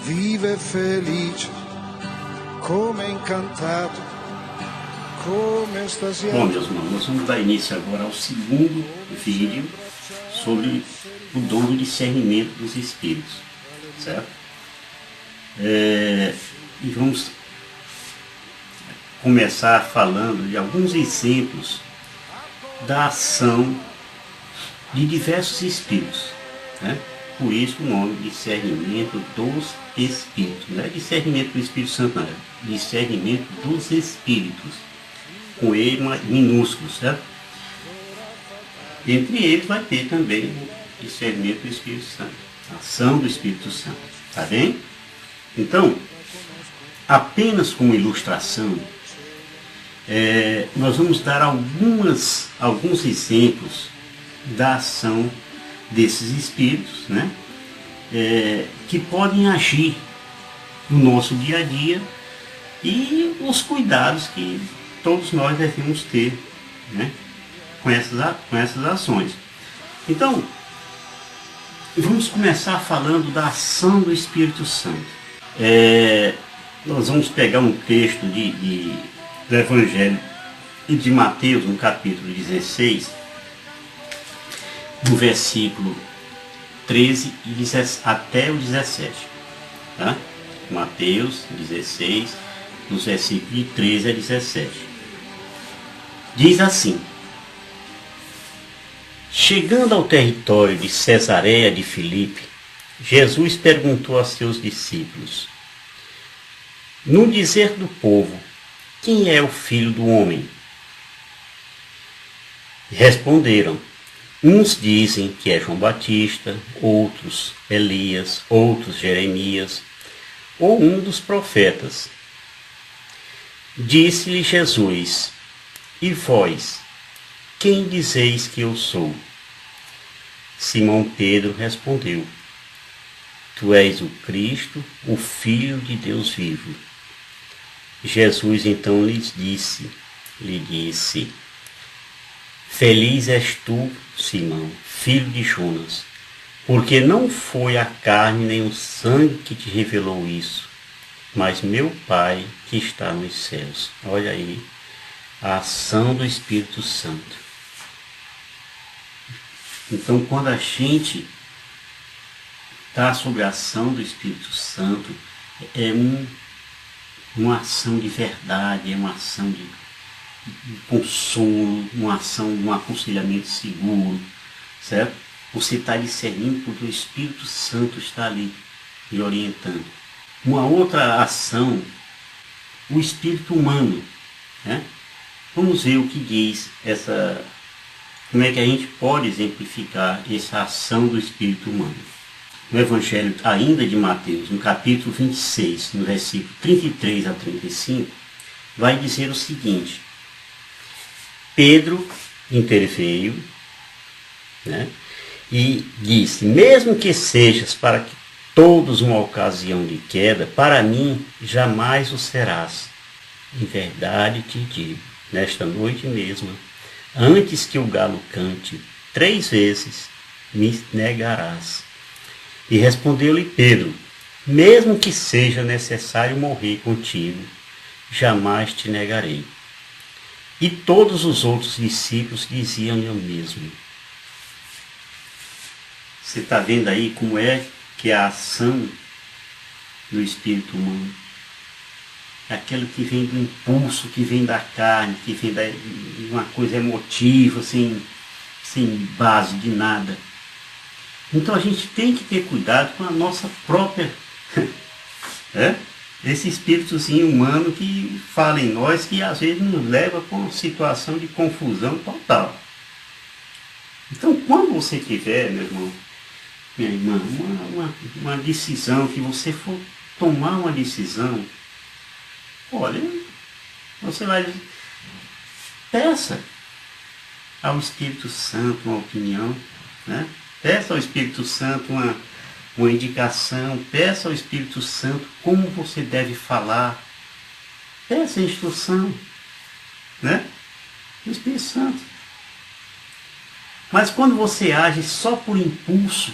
vive felice, come incantato, come estasiato. Bom, meus irmãos, nós vamos dar início agora ao segundo vídeo sobre o dom do discernimento dos espíritos, certo? E vamos começar falando de alguns exemplos da ação de diversos espíritos, né? Por isso o nome discernimento dos espíritos, não é discernimento do Espírito Santo, não, é discernimento dos espíritos, com E minúsculo, certo? Entre eles vai ter também o discernimento do Espírito Santo, a ação do Espírito Santo, tá bem? Então, apenas como ilustração, nós vamos dar alguns exemplos da ação desses espíritos, né? Que podem agir no nosso dia a dia e os cuidados que todos nós devemos ter, né? com essas ações. Então, vamos começar falando da ação do Espírito Santo. Nós vamos pegar um texto do Evangelho de Mateus, no capítulo 16, no versículo 13 até o 17. Tá? Mateus 16, dos versículos de 13 a 17. Diz assim: chegando ao território de Cesareia de Filipe, Jesus perguntou a seus discípulos: no dizer do povo, quem é o Filho do Homem? Responderam: uns dizem que é João Batista, outros Elias, outros Jeremias, ou um dos profetas. Disse-lhe Jesus: e vós, quem dizeis que eu sou? Simão Pedro respondeu: tu és o Cristo, o Filho de Deus vivo. Jesus então lhe disse: feliz és tu, Simão, filho de Jonas, porque não foi a carne nem o sangue que te revelou isso, mas meu Pai que está nos céus. Olha aí a ação do Espírito Santo. Então, quando a gente está sobre a ação do Espírito Santo, é uma ação de verdade, é uma ação de consolo, uma ação de um aconselhamento seguro, certo? Você está discernindo porque o Espírito Santo está ali lhe orientando. Uma outra ação, o espírito humano, né? Vamos ver o que diz como é que a gente pode exemplificar essa ação do espírito humano. No Evangelho ainda de Mateus, no capítulo 26, no versículo 33 a 35, vai dizer o seguinte: Pedro interveio, né, e disse: mesmo que sejas para que todos uma ocasião de queda, para mim jamais o serás. Em verdade te digo, nesta noite mesma, antes que o galo cante 3 vezes, me negarás. E respondeu-lhe Pedro: mesmo que seja necessário morrer contigo, jamais te negarei. E todos os outros discípulos diziam-lhe o mesmo. Você está vendo aí como é que a ação do espírito humano, aquilo que vem do impulso, que vem da carne, que vem de uma coisa emotiva, sem base de nada. Então a gente tem que ter cuidado com a nossa própria esse espíritozinho humano que fala em nós, que às vezes nos leva para uma situação de confusão total. Então, quando você tiver, meu irmão, minha irmã, uma decisão, que você for tomar uma decisão, olha, você vai, peça ao Espírito Santo uma opinião, né? Peça ao Espírito Santo uma indicação, peça ao Espírito Santo como você deve falar, peça a instrução, né? Do Espírito Santo. Mas quando você age só por impulso,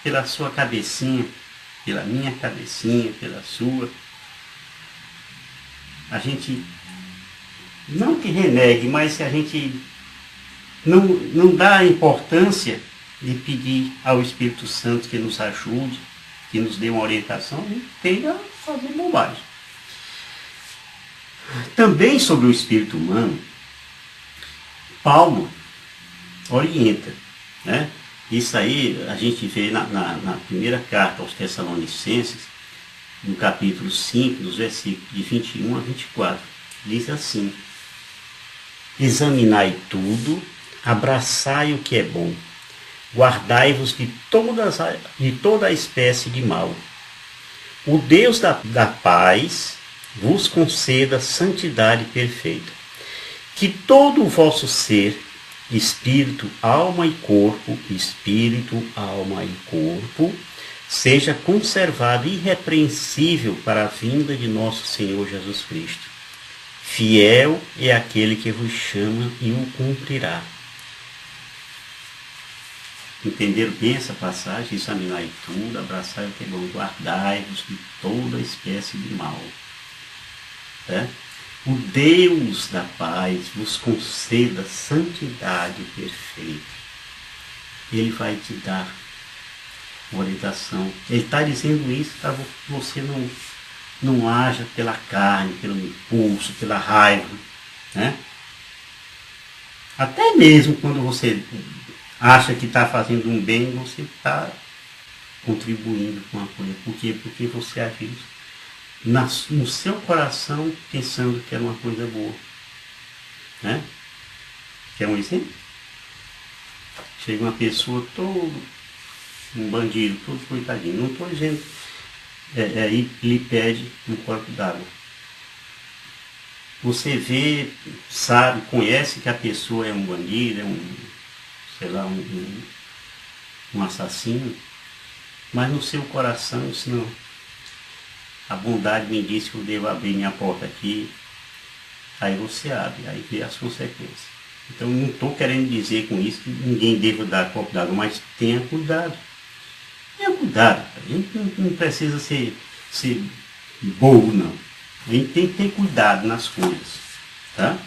pela sua cabecinha, pela minha cabecinha, pela sua. A gente, não que renegue, mas se a gente não dá importância de pedir ao Espírito Santo que nos ajude, que nos dê uma orientação, a gente tende a fazer bobagem. Também sobre o espírito humano, Paulo orienta, né? Isso aí a gente vê na primeira carta aos Tessalonicenses, no capítulo 5, dos versículos de 21 a 24. Diz assim: examinai tudo, abraçai o que é bom, guardai-vos de toda a espécie de mal. O Deus da paz vos conceda santidade perfeita, que todo o vosso ser, espírito, alma e corpo, seja conservado irrepreensível para a vinda de nosso Senhor Jesus Cristo. Fiel é aquele que vos chama e o cumprirá. Entenderam bem essa passagem? Examinai tudo, abraçai o que é bom, guardai-vos de toda espécie de mal. O Deus da paz vos conceda santidade perfeita. Ele vai te dar orientação. Ele está dizendo isso para você não haja pela carne, pelo impulso, pela raiva. Né? Até mesmo quando você acha que está fazendo um bem, você está contribuindo com uma coisa. Por quê? Porque você agiu no seu coração pensando que era uma coisa boa. Né? Quer um exemplo? Chega uma pessoa um bandido, todo coitadinho. Não estou dizendo, aí lhe pede um copo d'água. Você vê, sabe, conhece que a pessoa é um bandido, é um assassino, mas no seu coração, senão a bondade me diz que eu devo abrir minha porta aqui, aí você abre, aí vê as consequências. Então não estou querendo dizer com isso que ninguém deva dar copo d'água, mas tenha cuidado. Tenha cuidado, a gente não precisa ser bobo, não. A gente tem que ter cuidado nas coisas, tá?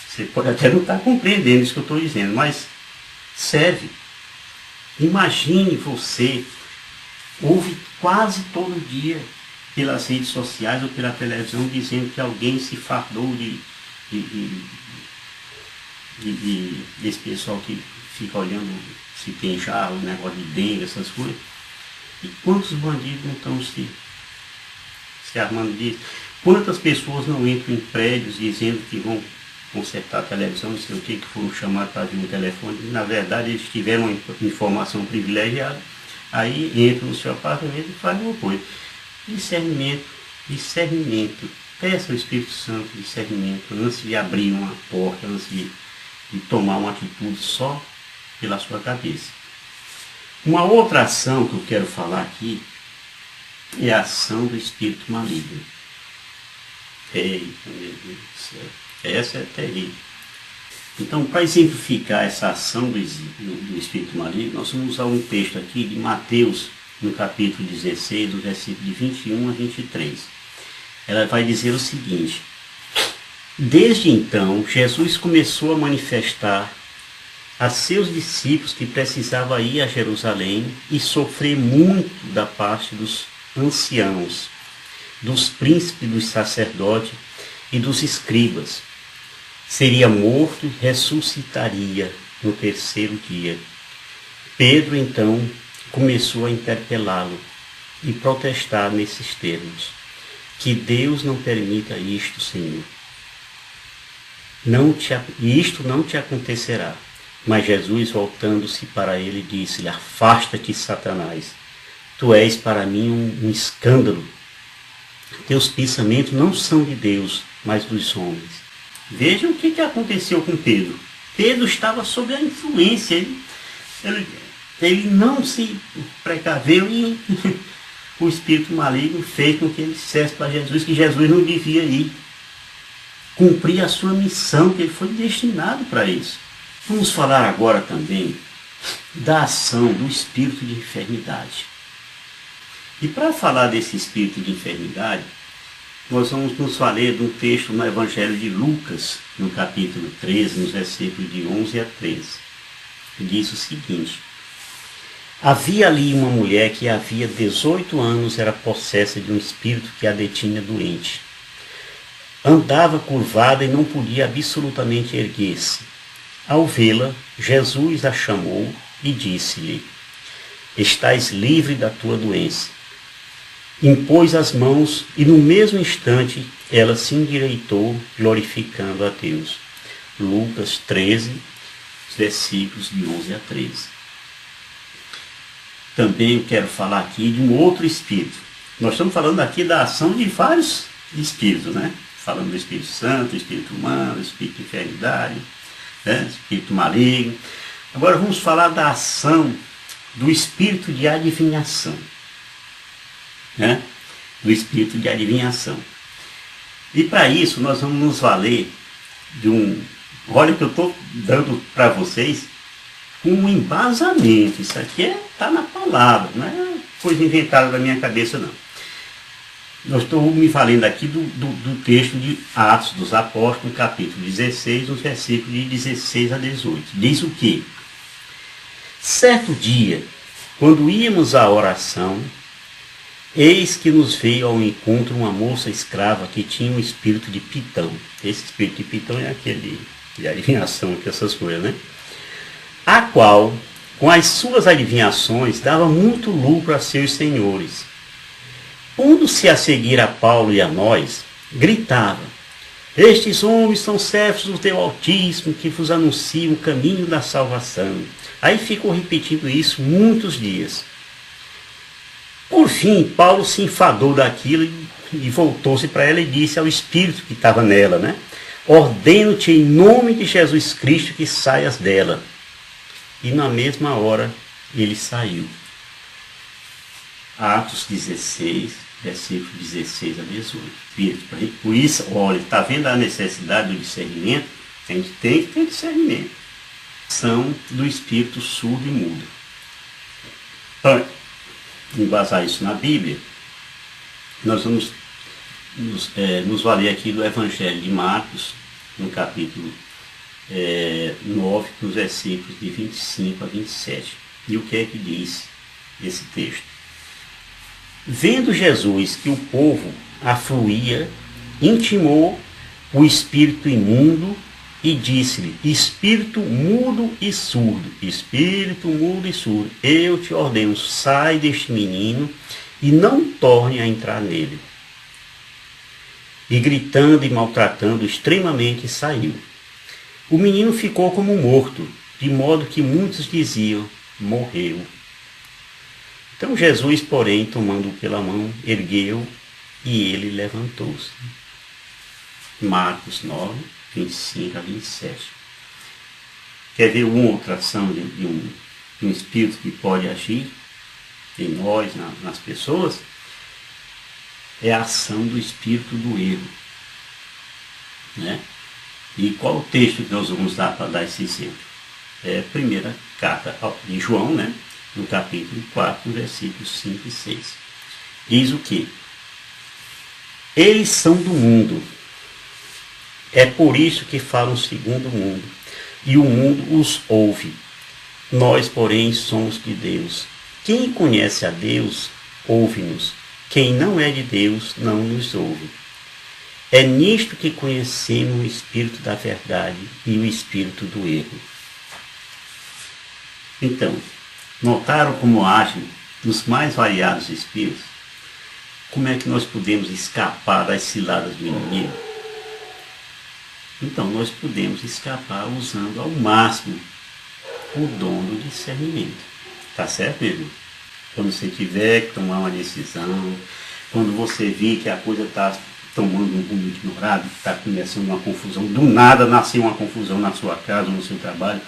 Você pode até não estar compreendendo isso que eu estou dizendo, mas serve. Imagine você, ouve quase todo dia pelas redes sociais ou pela televisão dizendo que alguém se fardou desse pessoal que fica olhando se tem já o negócio de dengue, essas coisas. E quantos bandidos não estão se armando disso? Quantas pessoas não entram em prédios dizendo que vão consertar a televisão, não sei o que foram chamados para vir no telefone, e, na verdade eles tiveram uma informação privilegiada, aí entram no seu apartamento e fazem uma coisa. Discernimento. Peça ao Espírito Santo discernimento antes de abrir uma porta, antes de tomar uma atitude só pela sua cabeça. Uma outra ação que eu quero falar aqui é a ação do espírito maligno. Eita, meu Deus do céu. Essa é terrível. Então, para exemplificar essa ação do espírito maligno, nós vamos usar um texto aqui de Mateus, no capítulo 16, do versículo de 21 a 23. Ela vai dizer o seguinte: desde então, Jesus começou a manifestar a seus discípulos que precisava ir a Jerusalém e sofrer muito da parte dos anciãos, dos príncipes, dos sacerdotes e dos escribas. Seria morto e ressuscitaria no terceiro dia. Pedro, então, começou a interpelá-lo e protestar nesses termos: que Deus não permita isto, Senhor. Isto não te acontecerá. Mas Jesus, voltando-se para ele, disse-lhe: afasta-te, Satanás. Tu és para mim um escândalo. Teus pensamentos não são de Deus, mas dos homens. Vejam o que aconteceu com Pedro. Pedro estava sob a influência. Ele não se precaveu e o espírito maligno fez com que ele dissesse para Jesus que Jesus não devia ir cumprir a sua missão, que ele foi destinado para isso. Vamos falar agora também da ação do espírito de enfermidade. E para falar desse espírito de enfermidade, nós vamos nos valer de um texto no Evangelho de Lucas, no capítulo 13, nos versículos de 11 a 13. Que diz o seguinte: havia ali uma mulher que havia 18 anos era possessa de um espírito que a detinha doente. Andava curvada e não podia absolutamente erguer-se. Ao vê-la, Jesus a chamou e disse-lhe: estás livre da tua doença. Impôs as mãos e no mesmo instante ela se endireitou, glorificando a Deus. Lucas 13, versículos de 11 a 13. Também eu quero falar aqui de um outro espírito. Nós estamos falando aqui da ação de vários espíritos, né? Falando do Espírito Santo, Espírito humano, Espírito de enfermidade, né? Espírito maligno. Agora vamos falar da ação do espírito de adivinhação. Né? Do espírito de adivinhação. E para isso nós vamos nos valer de um... Olha que eu estou dando para vocês um embasamento. Isso aqui está na palavra, não é coisa inventada da minha cabeça, não. Eu estou me valendo aqui do texto de Atos dos Apóstolos, capítulo 16, nos versículos de 16 a 18. Diz o quê? Certo dia, quando íamos à oração, eis que nos veio ao encontro uma moça escrava que tinha um espírito de Pitão. Esse espírito de Pitão é aquele de adivinhação, que essas coisas, né? A qual, com as suas adivinhações, dava muito lucro a seus senhores. Pondo-se a seguir a Paulo e a nós, gritava: estes homens são servos do Deus Altíssimo, que vos anunciam o caminho da salvação. Aí ficou repetindo isso muitos dias. Por fim, Paulo se enfadou daquilo e voltou-se para ela e disse ao espírito que estava nela, né? Ordeno-te em nome de Jesus Cristo que saias dela. E na mesma hora ele saiu. Atos 16, versículo 16 a 18. Por isso, olha, está vendo a necessidade do discernimento? A gente tem que ter discernimento. São do espírito surdo e mudo. Para embasar isso na Bíblia, nós vamos nos valer aqui do Evangelho de Marcos, no capítulo 9, nos versículos de 25 a 27. E o que é que diz esse texto? Vendo Jesus que o povo afluía, intimou o espírito imundo e disse-lhe: espírito mudo e surdo, eu te ordeno, sai deste menino e não torne a entrar nele. E gritando e maltratando extremamente saiu. O menino ficou como morto, de modo que muitos diziam: morreu. Então Jesus, porém, tomando-o pela mão, ergueu e ele levantou-se. Marcos 9, 25 a 27. Quer ver uma outra ação de um espírito que pode agir em nós, nas pessoas? É a ação do espírito do erro. Né? E qual o texto que nós vamos dar para dar esse exemplo? É a primeira carta de João, né? No capítulo 4, versículos 5 e 6. Diz o quê? Eles são do mundo. É por isso que falam segundo o mundo. E o mundo os ouve. Nós, porém, somos de Deus. Quem conhece a Deus, ouve-nos. Quem não é de Deus, não nos ouve. É nisto que conhecemos o espírito da verdade e o espírito do erro. Então, notaram como agem os mais variados espíritos? Como é que nós podemos escapar das ciladas do inimigo? Então, nós podemos escapar usando ao máximo o dom do discernimento. Tá certo, meu irmão? Quando você tiver que tomar uma decisão, quando você vir que a coisa está tomando um rumo ignorado, que está começando uma confusão, do nada nasceu uma confusão na sua casa, no seu trabalho,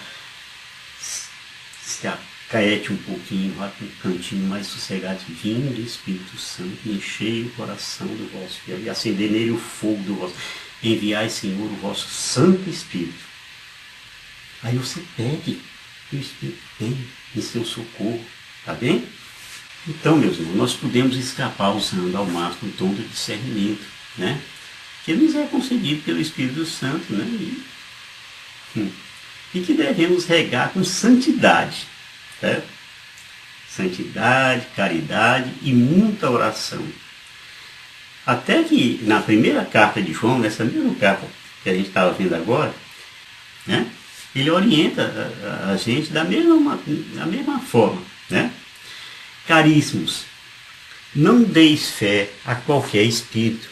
se acaete um pouquinho, vá para um cantinho mais sossegado, vindo do Espírito Santo, e enchei o coração do vosso fiel, e acender nele o fogo do vosso. Enviai, Senhor, o vosso Santo Espírito. Aí você pede que o Espírito tem em seu socorro. Tá bem? Então, meus irmãos, nós podemos escapar usando ao máximo o dom do discernimento, né? Que nos é concedido pelo Espírito Santo, né? E que devemos regar com santidade, certo? Santidade, caridade e muita oração. Até que na primeira carta de João, nessa mesma carta que a gente estava vendo agora, né? Ele orienta a gente da mesma forma, né? Caríssimos, não deis fé a qualquer espírito,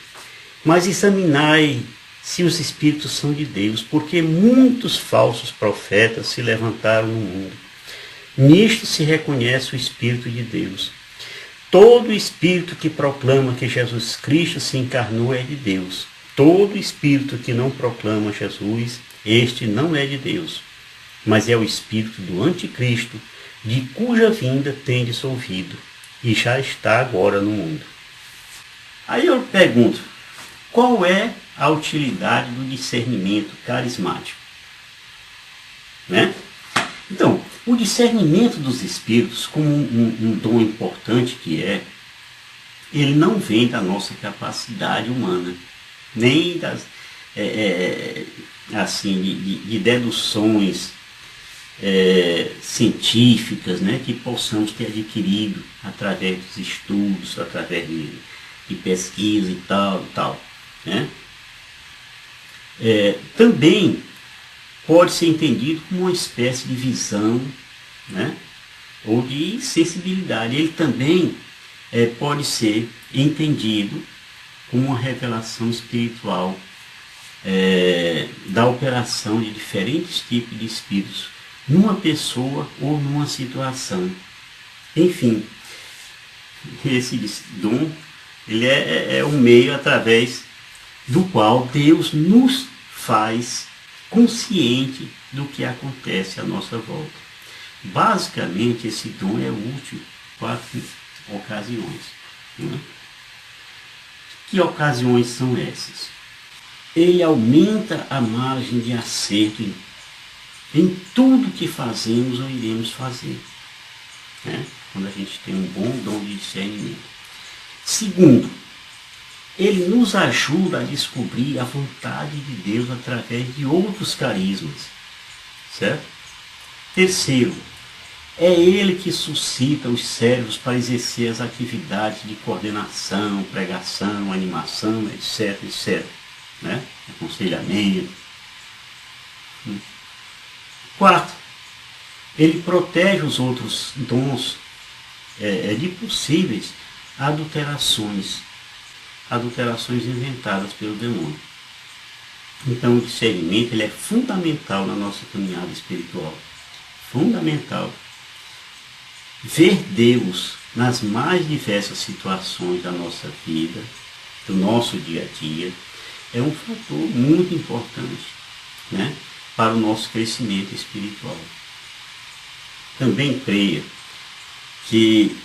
mas examinai se os espíritos são de Deus, porque muitos falsos profetas se levantaram no mundo. Nisto se reconhece o Espírito de Deus. Todo espírito que proclama que Jesus Cristo se encarnou é de Deus. Todo espírito que não proclama Jesus, este não é de Deus, mas é o espírito do anticristo, de cuja vinda tendes ouvido, e já está agora no mundo. Aí eu pergunto, qual é a utilidade do discernimento carismático? Né? Então, o discernimento dos espíritos, como um dom importante que é, ele não vem da nossa capacidade humana, nem das, assim, de deduções científicas, né, que possamos ter adquirido através dos estudos, através de pesquisa e tal, né? Também pode ser entendido como uma espécie de visão, né, ou de sensibilidade. Ele também pode ser entendido como uma revelação espiritual da operação de diferentes tipos de espíritos numa pessoa ou numa situação. Enfim, esse dom, ele é um meio através do qual Deus nos faz consciente do que acontece à nossa volta. Basicamente, esse dom é útil em 4 ocasiões. Né? Que ocasiões são essas? Ele aumenta a margem de acerto em tudo que fazemos ou iremos fazer, né? Quando a gente tem um bom dom de discernimento. Segundo, ele nos ajuda a descobrir a vontade de Deus através de outros carismas, certo? Terceiro, é ele que suscita os servos para exercer as atividades de coordenação, pregação, animação, etc, né? Aconselhamento. Quarto, ele protege os outros dons de possíveis adulterações inventadas pelo demônio. Então o discernimento ele é fundamental na nossa caminhada espiritual. Fundamental. Ver Deus nas mais diversas situações da nossa vida, do nosso dia a dia, é um fator muito importante, né, para o nosso crescimento espiritual. Também creio que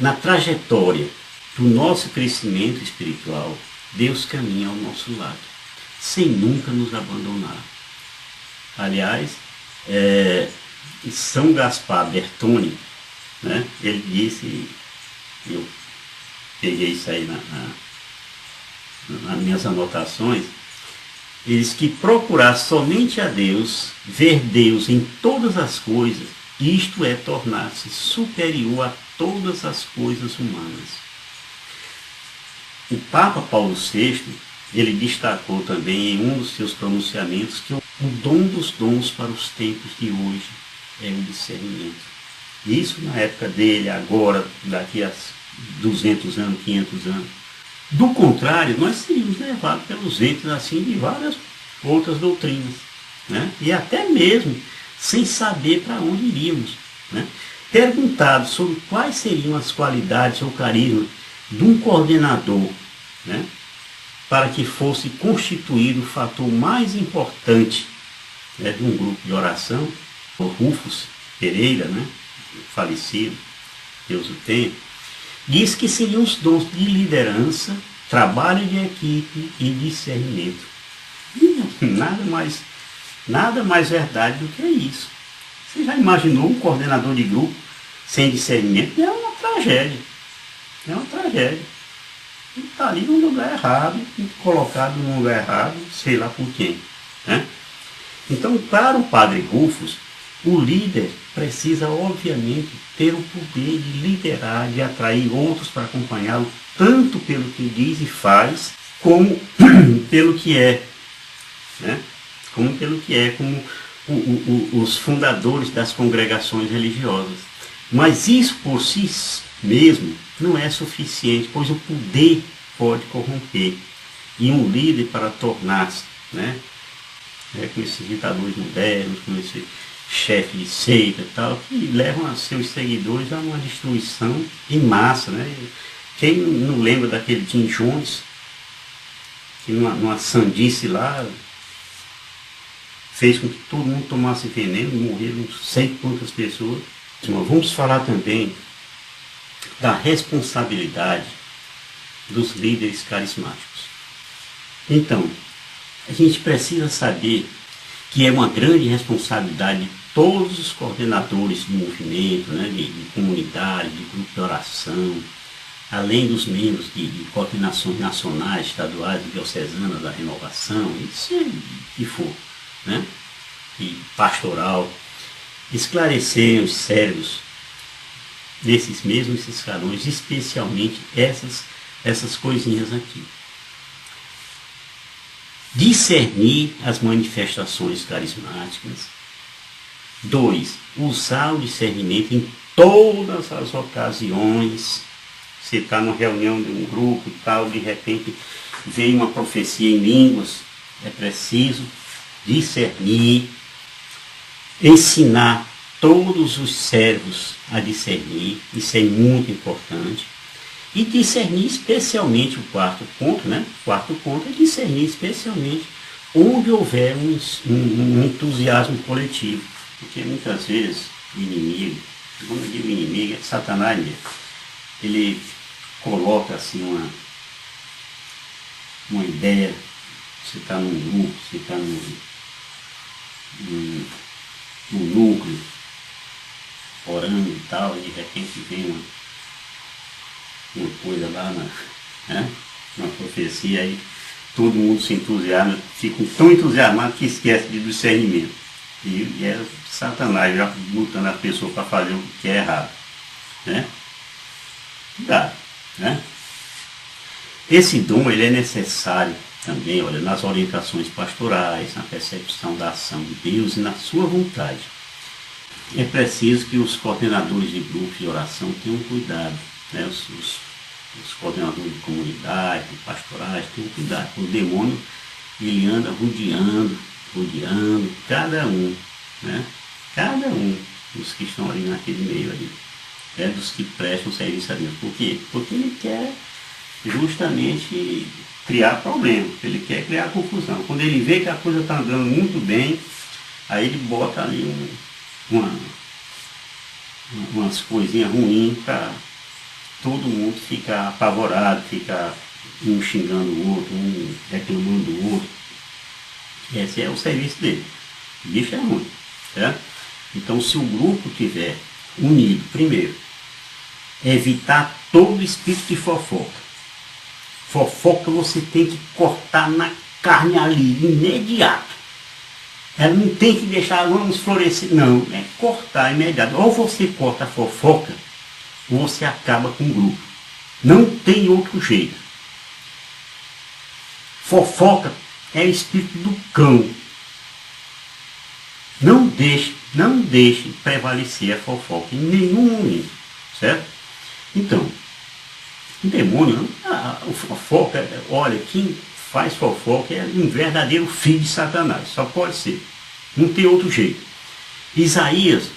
na trajetória do nosso crescimento espiritual, Deus caminha ao nosso lado, sem nunca nos abandonar. Aliás, São Gaspar Bertone, né, ele disse, eu peguei isso aí nas minhas anotações, ele diz que procurar somente a Deus, ver Deus em todas as coisas, isto é tornar-se superior a todas as coisas humanas. O Papa Paulo VI, ele destacou também em um dos seus pronunciamentos que o dom dos dons para os tempos de hoje é o discernimento. Isso na época dele, agora, daqui a 200 anos, 500 anos. Do contrário, nós seríamos levados pelos ventos assim de várias outras doutrinas, né? E até mesmo sem saber para onde iríamos, né? Perguntado sobre quais seriam as qualidades ou carisma de um coordenador, né, para que fosse constituído o fator mais importante, né, de um grupo de oração, o Rufus Pereira, né, falecido, Deus o tenha, diz que seriam os dons de liderança, trabalho de equipe e discernimento. E nada mais verdade do que isso, Você já imaginou um coordenador de grupo sem discernimento? É uma tragédia. É uma tragédia. Ele está ali no lugar errado, colocado no lugar errado, sei lá por quem. Né? Então, para o padre Rufus, o líder precisa, obviamente, ter o poder de liderar, de atrair outros para acompanhá-lo, tanto pelo que diz e faz, como pelo que é. Né? Como pelo que é, como os fundadores das congregações religiosas. Mas isso por si mesmo não é suficiente, pois o poder pode corromper. E um líder, para tornar-se, né, com esses ditadores modernos, com esse chefe de seita e tal, que levam a seus seguidores a uma destruição em massa. Né? Quem não lembra daquele Jim Jones, que numa sandice lá, fez com que todo mundo tomasse veneno e morreram não sei quantas pessoas. Vamos falar também da responsabilidade dos líderes carismáticos. Então, a gente precisa saber que é uma grande responsabilidade de todos os coordenadores do movimento, né, de comunidade, de grupo de oração, além dos membros de coordenações nacionais, estaduais e diocesanas da renovação, isso é que for, né, e pastoral, esclarecer os cérebros desses mesmos escalões, especialmente essas coisinhas aqui. Discernir as manifestações carismáticas. 2. Usar o discernimento em todas as ocasiões. Você está numa reunião de um grupo e tal, de repente vem uma profecia em línguas, é preciso discernir, ensinar todos os servos a discernir, isso é muito importante. E discernir especialmente o quarto ponto, né? O quarto ponto é discernir especialmente onde houver um entusiasmo coletivo. Porque muitas vezes o inimigo, quando eu digo inimigo, é Satanás mesmo. Ele coloca assim uma ideia, você está num grupo, você está num núcleo, orando e tal, e de repente vem uma coisa lá na profecia, aí todo mundo se entusiasma, ficam tão entusiasmados que esquece de discernimento. E é Satanás já botando a pessoa para fazer o que é errado. Né? Cuidado. Né? Esse dom ele é necessário também, olha, nas orientações pastorais, na percepção da ação de Deus e na sua vontade. É preciso que os coordenadores de grupos de oração tenham cuidado, né? Os coordenadores de comunidade, de pastorais, tenham cuidado. O demônio, ele anda rodeando cada um, né? Cada um dos que estão ali naquele meio ali, né? Dos que prestam serviço a Deus. Por quê? Porque ele quer justamente criar problema, ele quer criar confusão. Quando ele vê que a coisa está andando muito bem, aí ele bota ali umas coisinhas ruins para todo mundo ficar apavorado, ficar um xingando o outro, um reclamando do outro. Esse é o serviço dele. Isso é ruim. Certo? Então, se o grupo tiver unido, primeiro, evitar todo espírito de fofoca. Fofoca você tem que cortar na carne ali, imediato. Ela não tem que deixar, vamos florescer. Não, é cortar imediato. Ou você corta a fofoca, ou você acaba com o grupo. Não tem outro jeito. Fofoca é espírito do cão. Não deixe prevalecer a fofoca em nenhum momento. Certo? Então, o demônio, a fofoca, olha, quem faz fofoca é um verdadeiro filho de Satanás, só pode ser, não tem outro jeito. Isaías,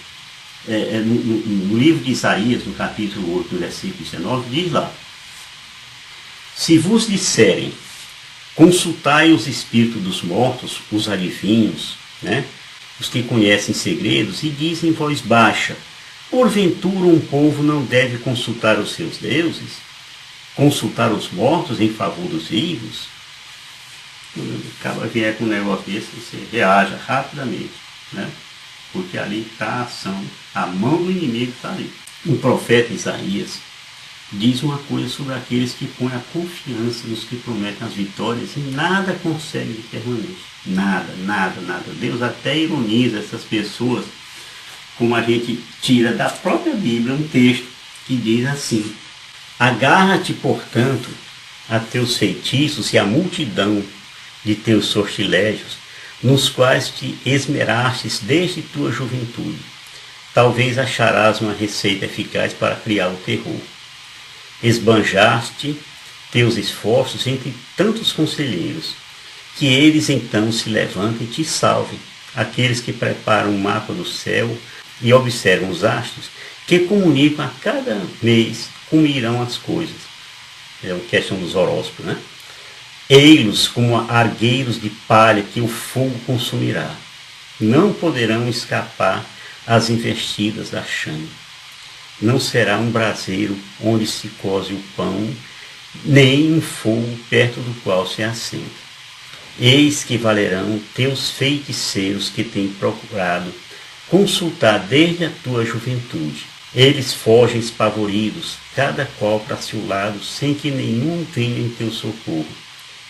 no livro de Isaías, no capítulo 8, no versículo 19, diz lá: se vos disserem, consultai os espíritos dos mortos, os adivinhos, né, os que conhecem segredos, e dizem em voz baixa, porventura um povo não deve consultar os seus deuses? Consultar os mortos em favor dos vivos? Acaba vier com um negócio desse, você reaja rapidamente. Né? porque ali está a ação, a mão do inimigo está ali. O profeta Isaías diz uma coisa sobre aqueles que põem a confiança nos que prometem as vitórias e nada consegue de permanente. Nada, nada, nada. Deus até ironiza essas pessoas, como a gente tira da própria Bíblia um texto que diz assim: agarra-te, portanto, a teus feitiços e a multidão de teus sortilégios, nos quais te esmerastes desde tua juventude. Talvez acharás uma receita eficaz para criar o terror. Esbanjaste teus esforços entre tantos conselheiros, que eles então se levantem e te salvem, aqueles que preparam o mapa do céu e observam os astros, que comunicam a cada mês como irão as coisas. É a questão dos horóscopos, né? Ei-los como argueiros de palha que o fogo consumirá. Não poderão escapar às investidas da chama. Não será um braseiro onde se coze o pão, nem um fogo perto do qual se assenta. Eis que valerão teus feiticeiros que têm procurado consultar desde a tua juventude. Eles fogem espavoridos, cada qual para seu lado, sem que nenhum venha em teu socorro.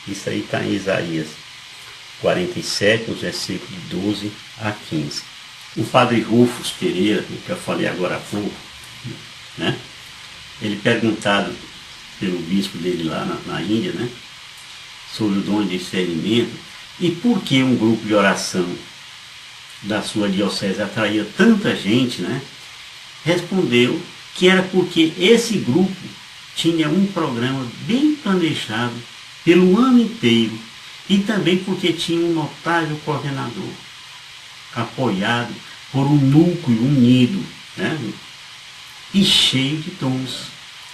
Isso aí está em Isaías 47, nos versículos de 12 a 15. O padre Rufus Pereira, que eu falei agora há pouco, né? Ele perguntado pelo bispo dele lá na Índia, né? Sobre o dom de discernimento e por que um grupo de oração da sua diocese atraía tanta gente, né? Respondeu que era porque esse grupo tinha um programa bem planejado pelo ano inteiro e também porque tinha um notável coordenador, apoiado por um núcleo unido, né? E cheio de dons.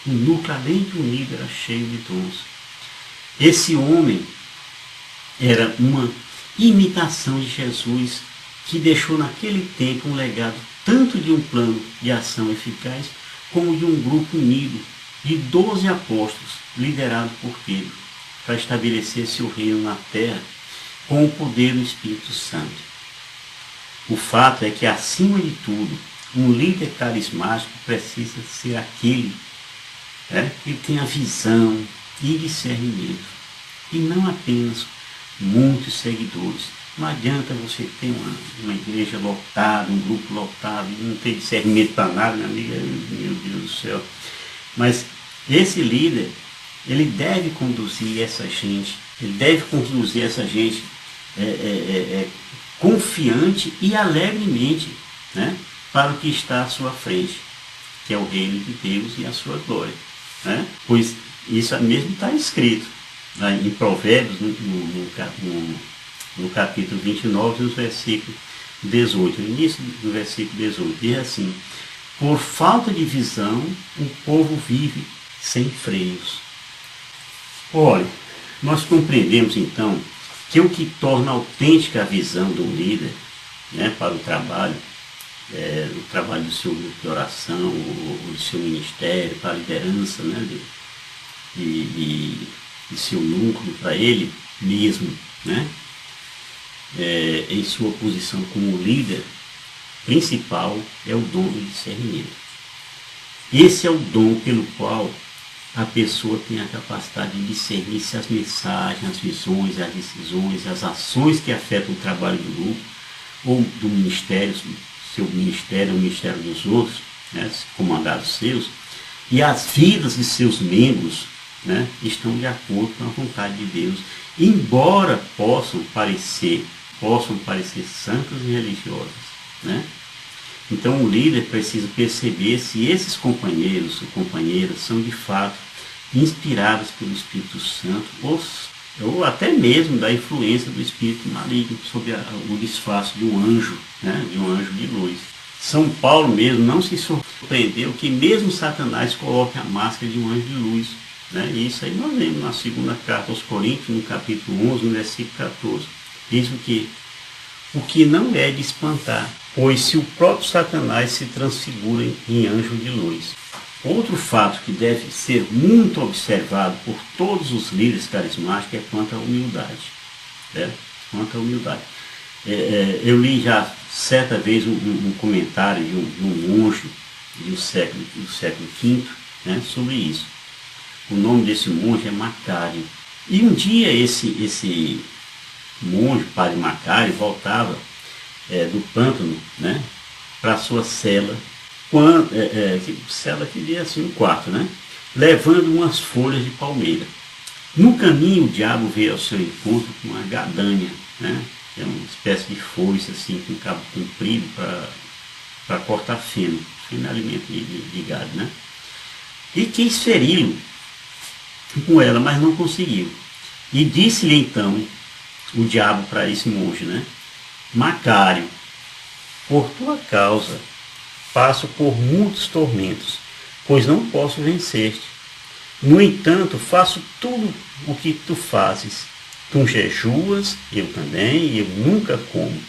O núcleo, além de unido, era cheio de dons. Esse homem era uma imitação de Jesus, que deixou naquele tempo um legado tanto de um plano de ação eficaz, como de um grupo unido de 12 apóstolos, liderado por Pedro, para estabelecer seu reino na terra com o poder do Espírito Santo. O fato é que, acima de tudo, um líder carismático precisa ser aquele, que tem a visão e discernimento, e não apenas muitos seguidores. Não adianta você ter uma igreja lotada, um grupo lotado, e não ter discernimento para nada, minha amiga, meu Deus do céu. Mas esse líder, ele deve conduzir essa gente, confiante e alegremente, né, para o que está à sua frente, que é o reino de Deus e a sua glória. Né? Pois isso mesmo está escrito né, em Provérbios, no capítulo 29, no versículo 18, no início do versículo 18, diz assim: por falta de visão, o povo vive sem freios. Olha, nós compreendemos então que o que torna autêntica a visão do líder, né, para o trabalho do seu grupo de oração, o seu ministério, para a liderança, né, de seu núcleo, para ele mesmo, né, em sua posição como líder principal, é o dom do discernimento. Esse é o dom pelo qual a pessoa tem a capacidade de discernir se as mensagens, as visões, as decisões, as ações que afetam o trabalho do grupo ou do ministério, seu ministério, o ministério dos outros, né, comandados seus, e as vidas de seus membros, né, estão de acordo com a vontade de Deus, embora possam parecer santas e religiosas. Né? Então o líder precisa perceber se esses companheiros ou companheiras são de fato inspirados pelo Espírito Santo ou até mesmo da influência do Espírito maligno sob o disfarce de um anjo, né? De um anjo de luz. São Paulo mesmo não se surpreendeu que mesmo Satanás coloque a máscara de um anjo de luz. Né? E isso aí nós vemos na segunda carta aos Coríntios, no capítulo 11, no versículo 14. Diz o que não é de espantar, pois se o próprio Satanás se transfigura em anjo de luz. Outro fato que deve ser muito observado por todos os líderes carismáticos é quanto à humildade. Né? Quanto à humildade. Eu li já certa vez um comentário de um monge do século V, né, sobre isso. O nome desse monge é Macário. E um dia esse monge, padre Macário, voltava do pântano, né, para sua cela, cela que assim um quarto, né, levando umas folhas de palmeira. No caminho o diabo veio ao seu encontro com uma gadanha, né, é uma espécie de foice assim, com cabo comprido para cortar feno. Feno é alimento de gado, né? E quis feri-lo com ela, mas não conseguiu. E disse-lhe então o diabo para esse monge, né? Macário, por tua causa passo por muitos tormentos, pois não posso vencer-te. No entanto, faço tudo o que tu fazes. Tu jejuas, eu também, e eu nunca como.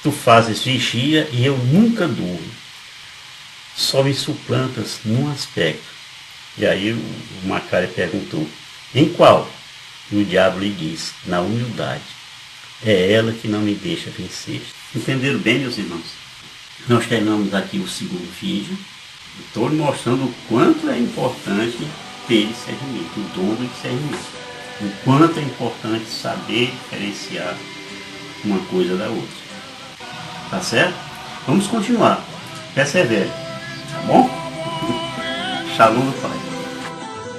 Tu fazes vigia e eu nunca durmo. Só me suplantas num aspecto. E aí o Macário perguntou, em qual? E o diabo lhe disse, na humildade. É ela que não me deixa vencer. Entenderam bem, meus irmãos? Nós terminamos aqui o segundo vídeo. Estou mostrando o quanto é importante ter discernimento, o dom do discernimento. O quanto é importante saber diferenciar uma coisa da outra. Tá certo? Vamos continuar. Persevere. Tá bom? Shalom do Pai.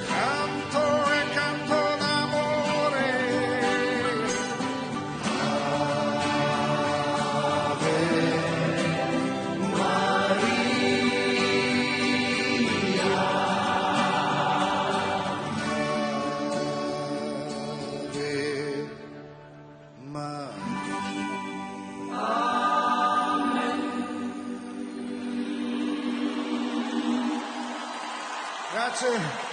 Canto e canto d'amore. Grazie.